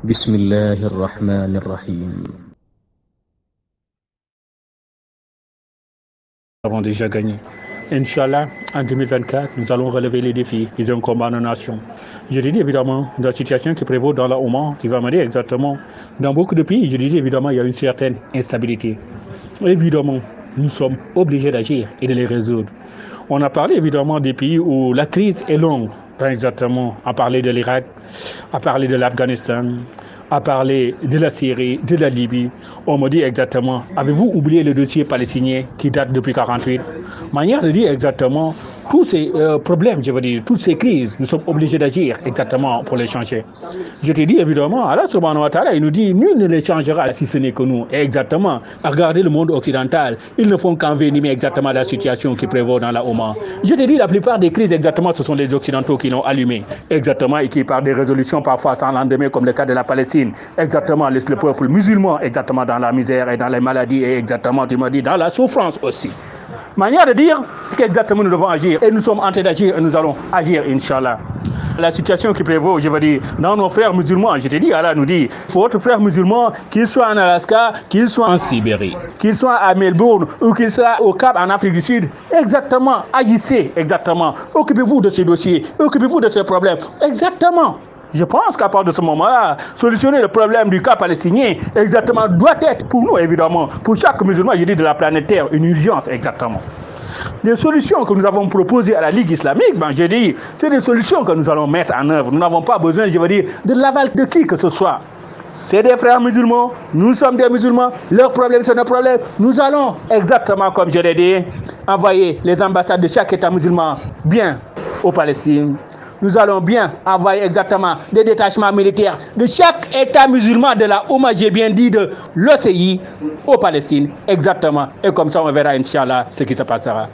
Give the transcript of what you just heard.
Bismillahirrahmanirrahim. Nous avons déjà gagné. Inch'Allah, en 2024, nous allons relever les défis qui ont combat nos nations. Je dis évidemment, dans la situation qui prévaut dans la Oman, tu vas me dire exactement, dans beaucoup de pays, je dis évidemment, il y a une certaine instabilité. Évidemment, nous sommes obligés d'agir et de les résoudre. On a parlé évidemment des pays où la crise est longue, pas exactement, à parler de l'Irak, à parler de l'Afghanistan, à parler de la Syrie, de la Libye. On me dit exactement, avez-vous oublié le dossier palestinien qui date depuis 1948? Manière de dire exactement, tous ces problèmes, je veux dire, toutes ces crises, nous sommes obligés d'agir exactement pour les changer. Je te dis évidemment, Allah subhanahu wa ta'ala, il nous dit, nul ne les changera si ce n'est que nous. Et exactement, à regarder le monde occidental, ils ne font qu'envenimer exactement la situation qui prévaut dans la Oman. Je te dis, la plupart des crises, exactement, ce sont les Occidentaux qui l'ont allumé. Exactement, et qui par des résolutions parfois sans lendemain, comme le cas de la Palestine, exactement, laisse le peuple musulman, exactement, dans la misère et dans les maladies, et exactement, tu m'as dit, dans la souffrance aussi. Manière de dire qu'exactement nous devons agir. Et nous sommes en train d'agir et nous allons agir, Inch'Allah. La situation qui prévaut, je veux dire, dans nos frères musulmans, je te dis, Allah nous dit, votre frère musulman, qu'il soit en Alaska, qu'il soit en Sibérie, qu'il soit à Melbourne ou qu'il soit au Cap en Afrique du Sud, exactement, agissez, exactement. Occupez-vous de ces dossiers, occupez-vous de ces problèmes, exactement. Je pense qu'à partir de ce moment-là, solutionner le problème du cas palestinien, exactement, doit être pour nous, évidemment, pour chaque musulman, je dis, de la planète Terre, une urgence, exactement. Les solutions que nous avons proposées à la Ligue islamique, je dis, c'est des solutions que nous allons mettre en œuvre. Nous n'avons pas besoin, je veux dire, de l'aval de qui que ce soit. C'est des frères musulmans, nous sommes des musulmans, leurs problèmes sont nos problèmes. Nous allons, exactement comme je l'ai dit, envoyer les ambassades de chaque État musulman bien aux Palestines. Nous allons bien envoyer exactement des détachements militaires de chaque État musulman de la Ouma, j'ai bien dit, de l'OCI aux Palestines, exactement. Et comme ça, on verra, Inch'Allah, ce qui se passera.